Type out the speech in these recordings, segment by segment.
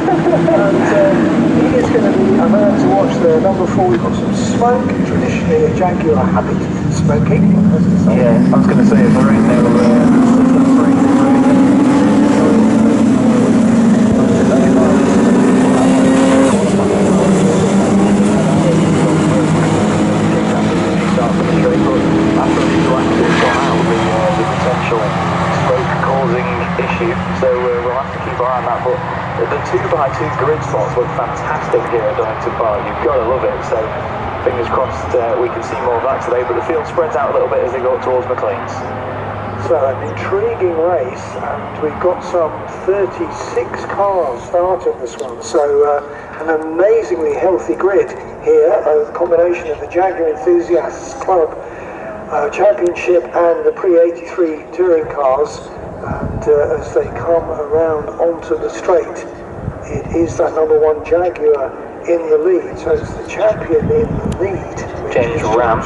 he is going to be a man to watch there. Number 4, we've got some smoke. Traditionally, a Jaguar habit smoking. Yeah, I was going to say it's right there. The 2x2 grid spots look fantastic here at Donington Park. You've got to love it. So fingers crossed we can see more of that today. But the field spreads out a little bit as they go up towards McLean's. So an intriguing race, and we've got some 36 cars starting this one. So an amazingly healthy grid here. A combination of the Jaguar Enthusiasts Club Championship and the pre-83 touring cars. And as they come around onto the straight, it is that number 1 Jaguar in the lead. So it's the champion in the lead, James Ram.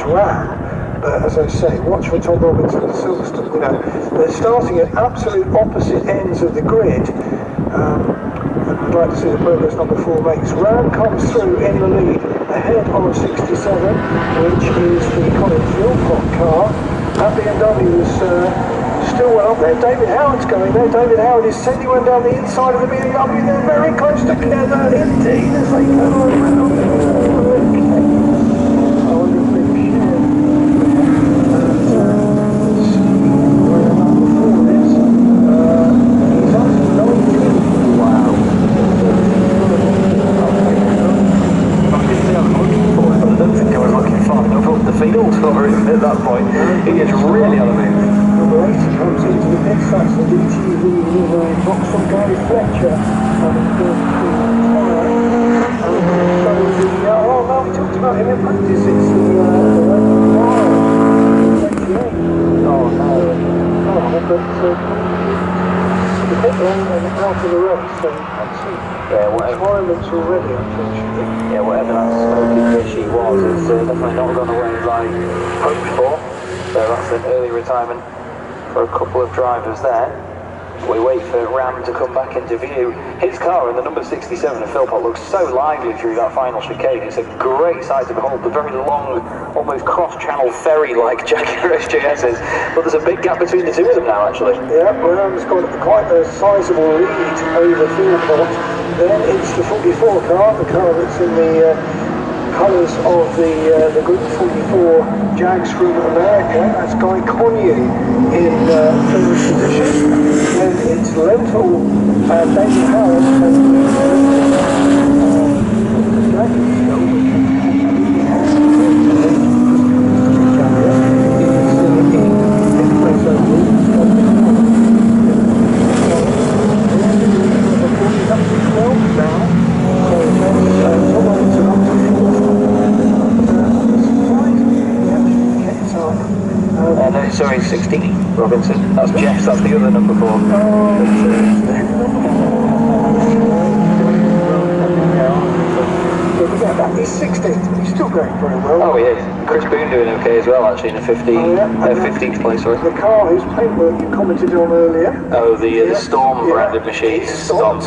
But as I say, watch for Tom Robinson and Silverstone. You know, they're starting at absolute opposite ends of the grid. And I'd like to see the progress number 4 makes. Ram comes through in the lead, ahead on 67, which is the Colin Philpott car. That BMW is still well up there. David Howard's going there. David Howard is sending one down the inside of the BMW. They're very close together indeed as they go around. I wonder if they share. Where number 4 is. He's actually going good. Wow. I didn't say I was looking for it, but I don't think I was looking far enough up the field for him at that point. He is really on the move. Number 8 comes into the pits. That's the DTV livery box from Gary Fletcher. Oh no, we talked about him in practice. It's the Oh no. Oh, but the pit lane and out of the race, so that's it. Yeah, whatever. Requirements already, unfortunately. Yeah, whatever that smoking issue was, it's definitely not gone away as I hoped for. So that's an early retirement for a couple of drivers there. We wait for Ram to come back into view. His car in the number 67 of Philpott looks so lively through that final chicane. It's a great sight to behold. The very long, almost cross-channel ferry-like Jaguar SJSs. But there's a big gap between the two of them now, actually. Yeah, Ram's got quite a sizable lead over Philpott. Then it's the 44 car, the car that's in the colours of the Group 44 Jags from America. That's Guy Conyu in third position. Then it's Lentil and David Howard Sorry, 16, Robinson. That's Jeff, that's the other number 4. He's 16th, he's still going very well. Oh, he is. Chris Boone doing okay as well, actually, in a 15th place, sorry. The car whose paintwork you commented on earlier. Oh, the Storm branded machine stopped.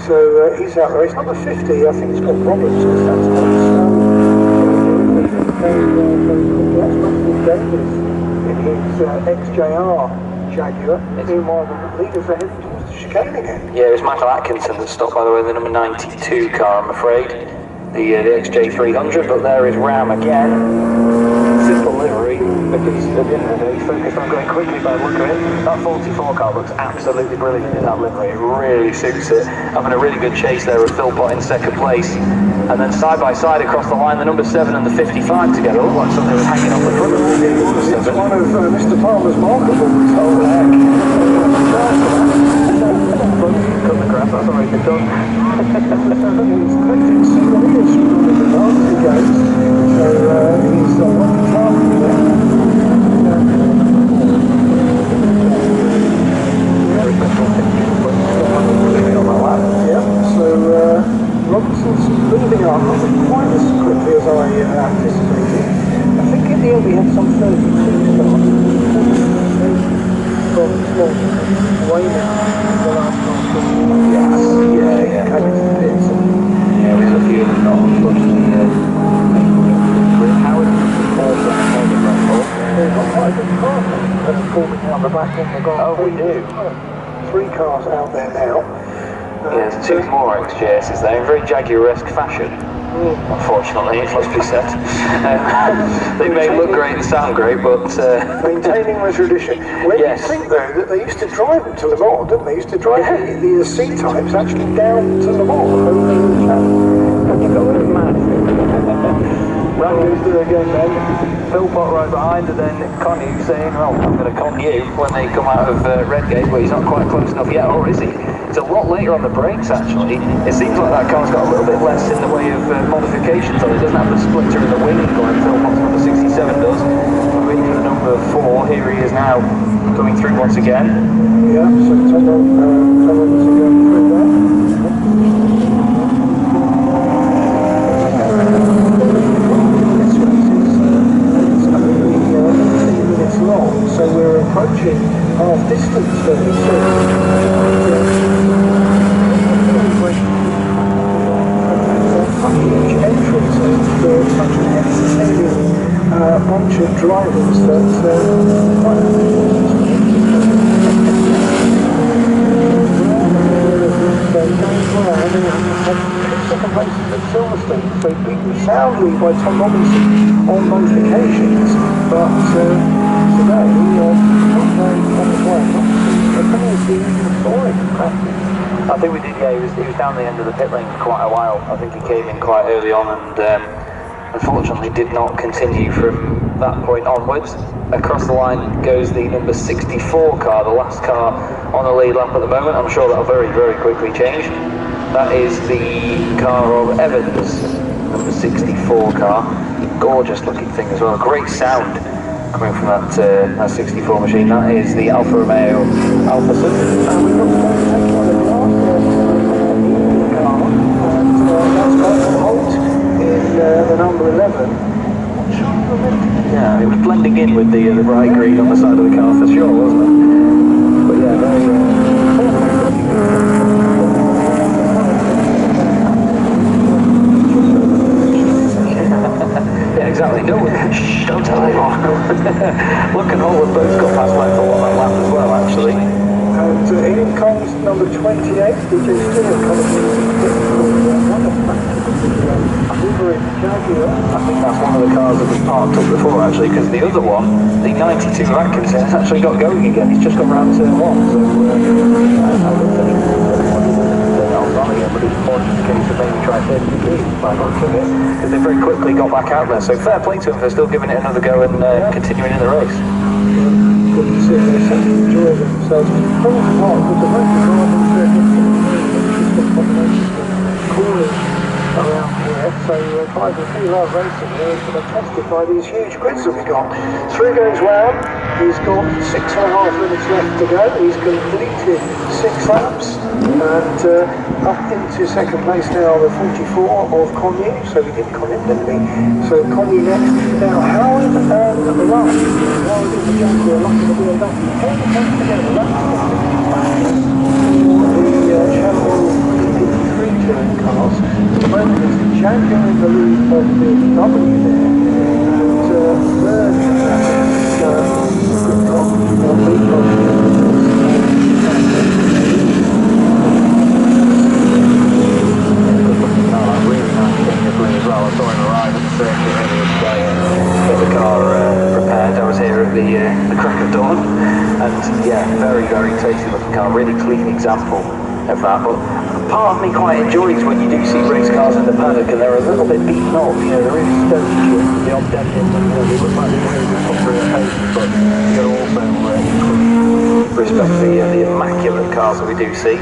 So he's out there. He's number 50, I think he's got problems because that's Davis. His XJR Jaguar. Meanwhile, the leaders are heading towards the chicane again. Yeah, it was Michael Atkinson that stopped, by the way, the number 92 car, I'm afraid. The XJ300, but there is Ram again. Simple livery, because at the end of the day, he's focused on going quickly by the look of it. That 44 car looks absolutely brilliant in that livery. It really suits it. Having a really good chase there with Philpott in second place. And then side by side across the line, the number 7 and the 55 together. Look like something was hanging off the front of the number 7. It's one of Mr. Palmer's markable results. Cut the crap, that's already been done. He's collecting souvenirs from the Nazi games. So he's one target there. Yeah, so Robinson's moving up, not quite as quickly as I anticipated. I think in the end we had some 32 starts. From way now, the last one. Yeah. cars out there now. Yeah, there's two more XJSs there in very Jaguar-esque fashion. Unfortunately, it must be said. They may look great and sound great, but... maintaining the tradition. When you think, though, that they used to drive them to Le Mans, didn't they? Used to drive the C-types actually down to Le Mans over the channel. You got rid of mad. Randy's there again, then. Philpott right behind, and then Connie saying, well, I'm going to con you when they come out of Redgate, but he's not quite close enough yet, or is he? It's a lot later on the brakes, actually. It seems like that car's got a little bit less in the way of modifications on it. It doesn't have the splitter in the wing like Philpott's number 67 does. Moving to the number 4, here he is now, coming through once again. Yeah, so Tom Robbins are going through there. This race is only 18 minutes long, so we're approaching half distance very soon. Huge entrance for such an entertaining bunch of drivers that second places at Silverstone, so beaten soundly by Tom Robinson on both occasions, but today not very on his way. I think he saw it. I think we did, yeah, he was down the end of the pit lane for quite a while. I think he came in quite early on and unfortunately did not continue from that point onwards. Across the line goes the number 64 car, the last car on the lead lap at the moment. I'm sure that'll very, very quickly change. That is the car of Evans, number 64 car. Gorgeous looking thing as well, great sound coming from that 64 machine. That is the Alfa Romeo Alfa Saloon. The number 11. Yeah, it was blending in with the bright green on the side of the car for sure, wasn't it? But yeah, very yeah, exactly. No, shh, don't tell anyone. Look and all, both got past left on that lap as well, actually. And in comes number 28, DJ Stewart coming in Jaguar. I think that's one of the cars that was parked up before, actually, because the other one, the 92 of Atkinson, has actually got going again. He's just gone round turn 1, so I don't think they're not on again, but it's more just a case of maybe try 30 degrees by looks of it, because they very quickly got back out there. So fair play to them for still giving it another go and continuing in the race. Good to see they seem to enjoy themselves. Probably not, but the motor cooling around here, so drivers do love racing here. It's going to testify these huge grids that we've got. Through goes round, he's got 6.5 minutes left to go. He's completed 6 laps, and up into second place now, the 44 of Connie. So we did Connie, didn't we? So Connie next. Now Howard and Ruff. Howard in the Jaguar, Ruff in the BMW. How they come together? That's the Channel 83 touring cars. At the moment it's the Jaguar in the lead of the BMW there. And third good cop, lead cop. As well. I saw him arrive at the circuit earlier today and get the car prepared. I was here at the crack of dawn, and yeah, very, very tasty looking car. Really clean example of that. But part of me quite enjoys when you do see race cars in the paddock and they're a little bit beaten up. You know, there is stone chips, the odd dent in them. You know, they look like they're really good put through a pace, but you got to also respect the immaculate cars that we do see.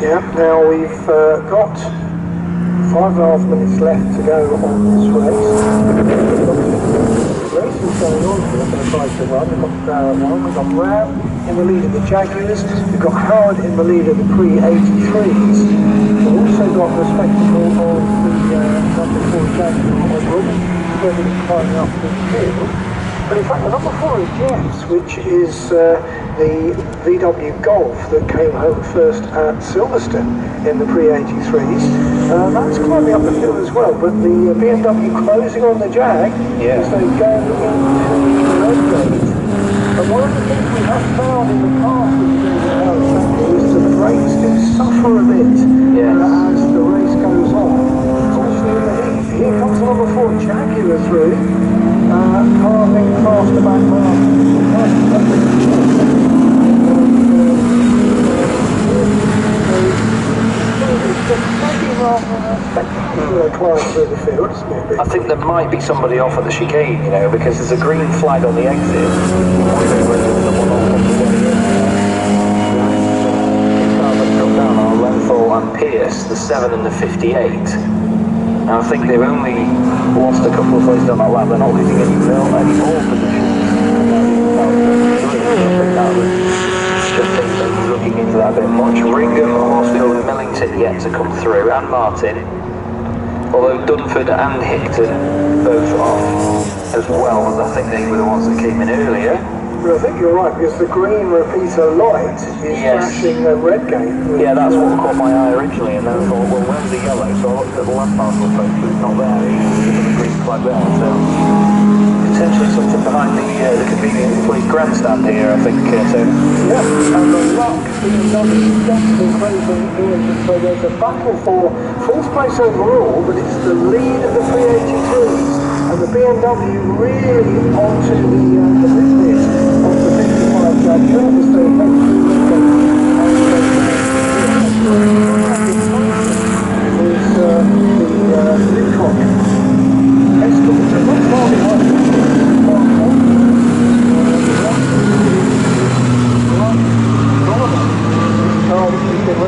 Yeah. Now we've got 5.5 minutes left to go on this race. The race is going on for the price to run. We've got Ram in the lead of the Jaguars. We've got Howard in the lead of the pre-83s. We've also got the spectacle of the number 4 Jaguar of Robin, who's climbing up the field. But in fact, the number 4 is Jeffs, which is the VW Golf that came home first at Silverstone in the pre-83s. That's climbing up the field as well, but the BMW closing on the Jag as they go into the Redgate. And one of the things we have found in the past with the brakes do suffer a bit as the race goes on. Especially in the heat. Here comes the number 4 Jaguar through, carving past the back mark. I think there might be somebody off at the chicane, you know, because there's a green flag on the exit. Cars have come down are Lenthal and Pierce, the 7 and the 58. Now I think they've only lost a couple of places on that lap. They're not losing any more positions. Just think they're looking into that a bit much. Ringham, Horsfield and Millington yet to come through, and Martin. Although Dunford and Hickton both off as well, as I think they were the ones that came in earlier. Well, I think you're right, because the green repeater light is flashing red gate. Yeah, that's what caught my eye originally, and then I thought, well, where's the yellow? So I looked at the left part of the phone, but it's not there. It's the green flag there, so potentially something behind the convenience fleet grandstand here, I think. So. Yeah, and the luck being done is definitely closing in, so there's a battle for 4th place overall, but it's the lead of the 382s, and the BMW really onto the business of the 55 Jaguar as they head through